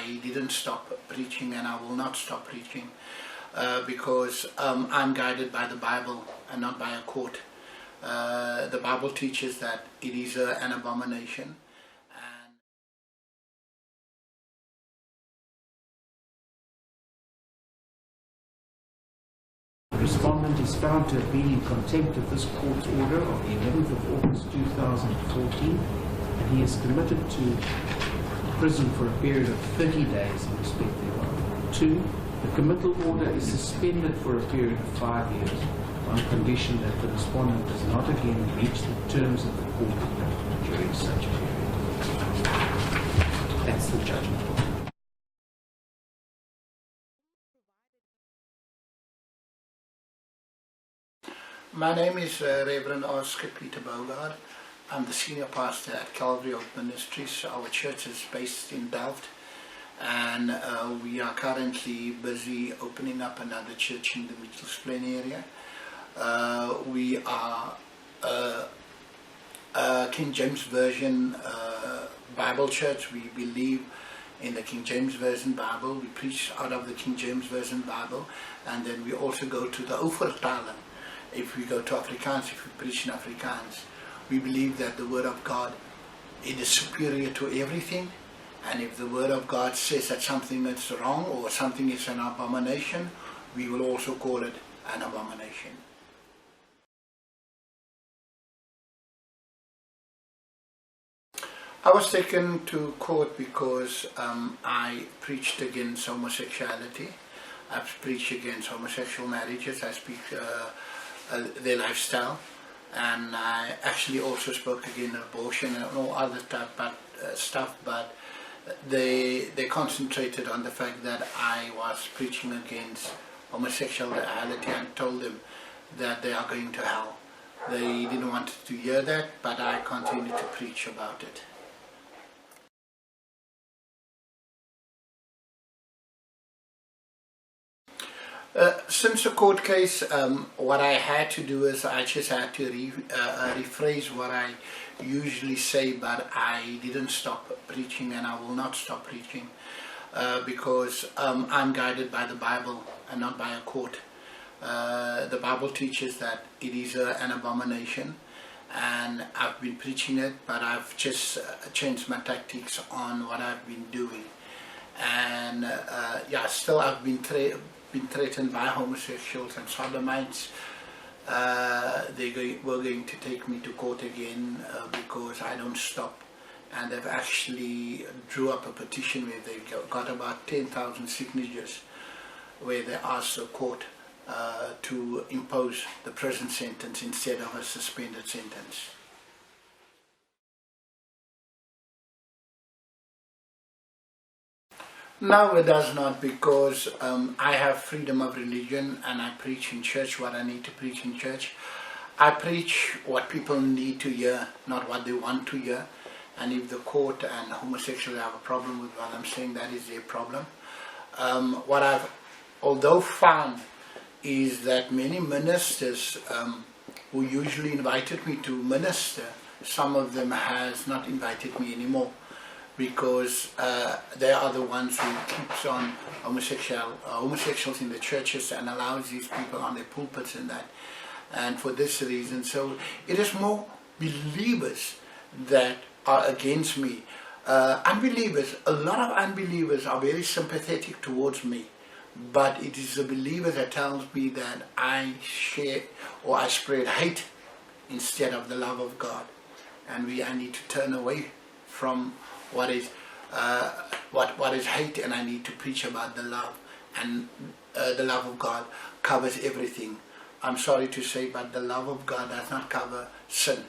I didn't stop preaching, and I will not stop preaching because I'm guided by the Bible and not by a court. The Bible teaches that it is an abomination. The respondent is found to have been in contempt of this court order of the 11th of August 2014, and he is committed to prison for a period of 30 days in respect thereof. 2. The committal order is suspended for a period of 5 years on condition that the respondent does not again breach the terms of the court order during such period. That's the judgment. My name is Reverend H.O.P.E Bougardt. I'm the senior pastor at Calvary of Ministries. Our church is based in Delft, and we are currently busy opening up another church in the Mitchells Plain area. We are a King James Version Bible church. We believe in the King James Version Bible. We preach out of the King James Version Bible, and then we also go to the Overtalen. If we go to Afrikaans, if we preach in Afrikaans, we believe that the Word of God, it is superior to everything. And if the Word of God says that something is wrong or something is an abomination, we will also call it an abomination. I was taken to court because I preached against homosexuality. I've preached against homosexual marriages. I speak their lifestyle, and I actually also spoke against abortion and all other stuff, but they concentrated on the fact that I was preaching against homosexuality and told them that they are going to hell. They didn't want to hear that, but I continued to preach about it. Since the court case, what I had to do is I just had to rephrase what I usually say, but I didn't stop preaching, and I will not stop preaching because I'm guided by the Bible and not by a court. The Bible teaches that it is an abomination, and I've been preaching it, but I've just changed my tactics on what I've been doing. And yeah, still I've been threatened by homosexuals and sodomites. They were going to take me to court again because I don't stop. And they've actually drew up a petition where they got about 10,000 signatures where they asked the court to impose the prison sentence instead of a suspended sentence. No, it does not, because I have freedom of religion and I preach in church what I need to preach in church. I preach what people need to hear, not what they want to hear. And if the court and homosexuals have a problem with what I'm saying, that is their problem. What I've although found is that many ministers who usually invited me to minister, some of them has not invited me anymore, because they are the ones who keeps on homosexuals in the churches and allows these people on their pulpits and that. And for this reason, so it is more believers that are against me. Unbelievers, a lot of unbelievers are very sympathetic towards me, but it is the believer that tells me that I share or I spread hate instead of the love of God, and I need to turn away from what is hate, and I need to preach about the love, and the love of God covers everything. I'm sorry to say, but the love of God does not cover sin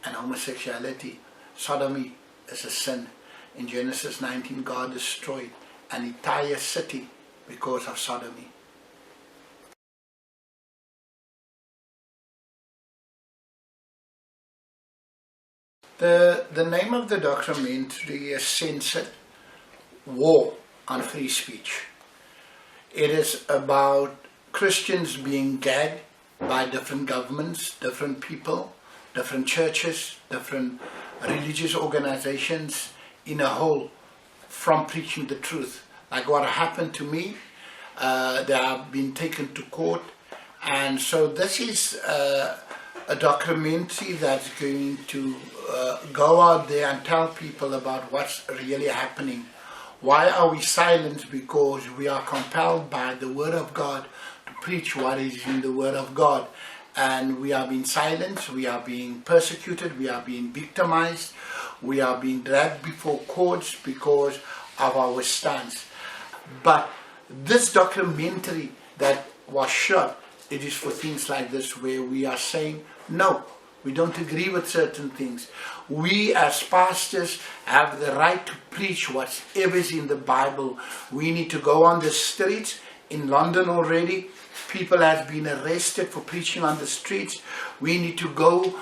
and homosexuality. Sodomy is a sin. In Genesis 19, God destroyed an entire city because of sodomy. The name of the documentary is Censored: War on Free Speech. It is about Christians being gagged by different governments, different people, different churches, different religious organizations in a whole from preaching the truth. like what happened to me. They have been taken to court, and so this is a documentary that's going to go out there and tell people about what's really happening. Why are we silent? Because we are compelled by the Word of God to preach what is in the Word of God. And we are being silenced, we are being persecuted, we are being victimized, we are being dragged before courts because of our stance. But this documentary that was shot, it is for things like this where we are saying, no, we don't agree with certain things. We as pastors have the right to preach whatever is in the Bible. We need to go on the streets. In London already, people have been arrested for preaching on the streets. We need to go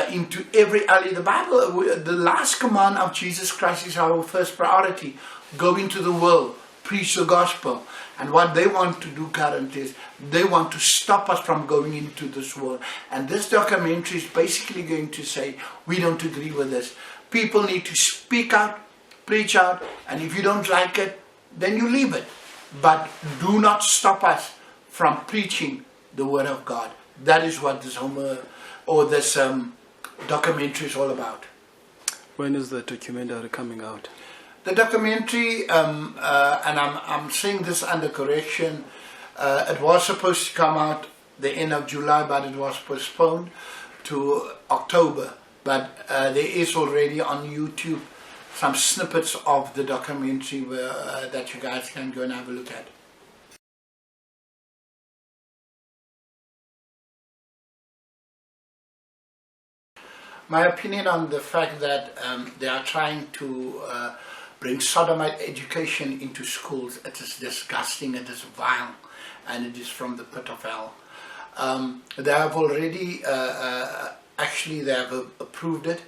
into every alley. The Bible, the last command of Jesus Christ is our first priority. Go into the world, preach the gospel. And what they want to do currently is they want to stop us from going into this world. And this documentary is basically going to say, we don't agree with this. People need to speak out, preach out, and if you don't like it, then you leave it. But do not stop us from preaching the Word of God. That is what this documentary is all about. When is the documentary coming out? The documentary, and I'm saying this under correction, it was supposed to come out the end of July, but it was postponed to October. But there is already on YouTube some snippets of the documentary that you guys can go and have a look at. My opinion on the fact that they are trying to bring sodomite education into schools, it is disgusting, it is vile, and it is from the pit of hell. They have already, they have approved it.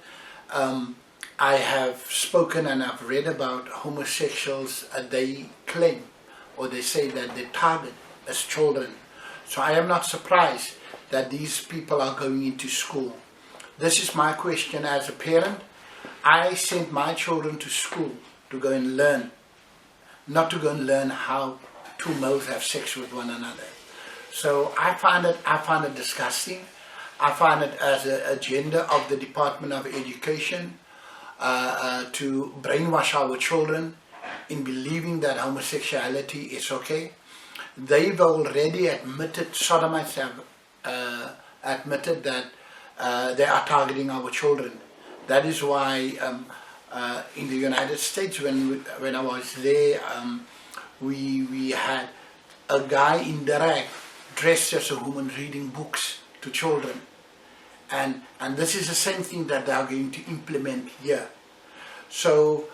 I have spoken and I've read about homosexuals. They claim, or they say that they target as children. So I am not surprised that these people are going into school. This is my question as a parent. I sent my children to school to go and learn, not to go and learn how two males have sex with one another. So I find it disgusting. I find it as an agenda of the Department of Education to brainwash our children in believing that homosexuality is okay. They've already admitted, sodomites have admitted that they are targeting our children. That is why in the United States, when I was there, we had a guy in drag dressed as a woman reading books to children. And this is the same thing that they are going to implement here. So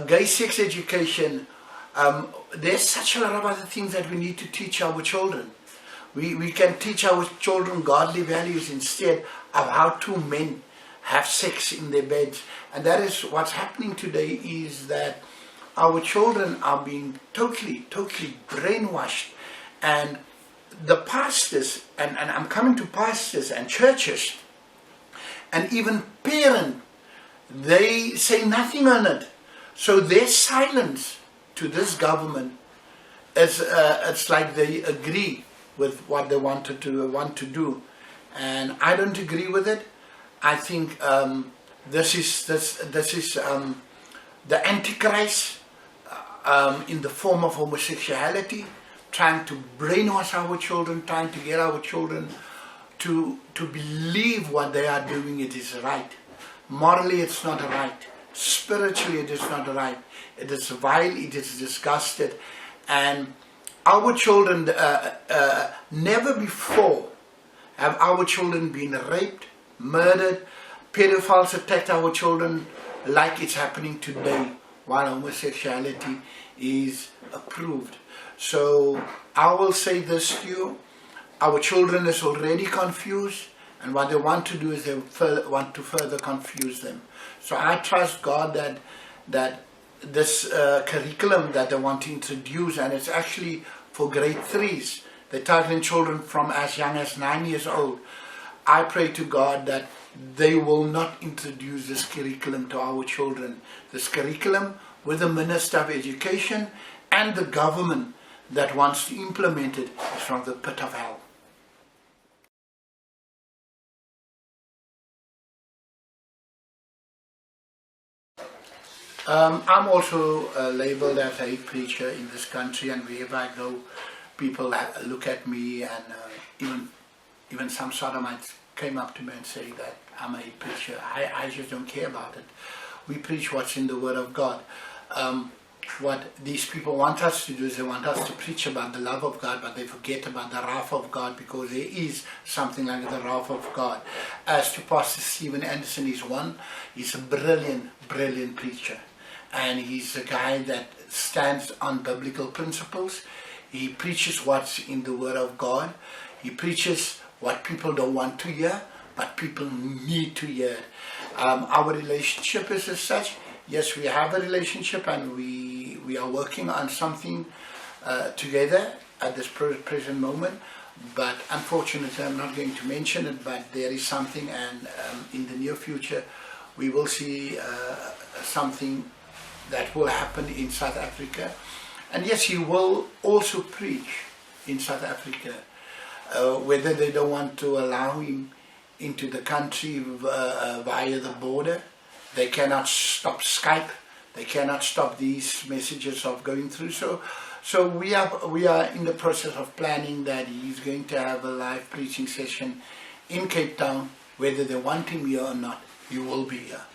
gay sex education, there's such a lot of other things that we need to teach our children. We can teach our children godly values instead of how two men have sex in their beds. And that is what's happening today, is that our children are being totally brainwashed. And the pastors, and I'm coming to pastors and churches, and even parents, they say nothing on it. So their silence to this government is it's like they agree with what they want to do, and I don't agree with it. I think this is the Antichrist in the form of homosexuality, trying to brainwash our children, trying to get our children to believe what they are doing it is right. Morally, it's not right. Spiritually, it is not right. It is vile, it is disgusted. And our children, never before have our children been raped, murdered, pedophiles attacked our children like it's happening today, while homosexuality is approved. So I will say this to you, our children is already confused, and what they want to do is they want to further confuse them. So I trust God that this curriculum that they want to introduce, and it's actually for grade 3s, they're targeting children from as young as 9 years old. I pray to God that they will not introduce this curriculum to our children. This curriculum with the Minister of Education and the government that wants to implement it is from the pit of hell. I'm also labeled as a hate preacher in this country, and wherever I go, people look at me, and even some sodomites came up to me and say that I'm a hate preacher. I just don't care about it. We preach what's in the Word of God. What these people want us to do is they want us to preach about the love of God, but they forget about the wrath of God, because there is something like the wrath of God. As to Pastor Stephen Anderson, he's a brilliant preacher. And he's a guy that stands on biblical principles. He preaches what's in the Word of God. He preaches what people don't want to hear, but people need to hear. Our relationship is as such. Yes, we have a relationship, and we are working on something together at this present moment. But unfortunately, I'm not going to mention it, but there is something, and in the near future, we will see something that will happen in South Africa. And yes, he will also preach in South Africa, whether they don't want to allow him into the country via the border. They cannot stop Skype. They cannot stop these messages of going through. So we are in the process of planning that he's going to have a live preaching session in Cape Town. Whether they want him here or not, he will be here.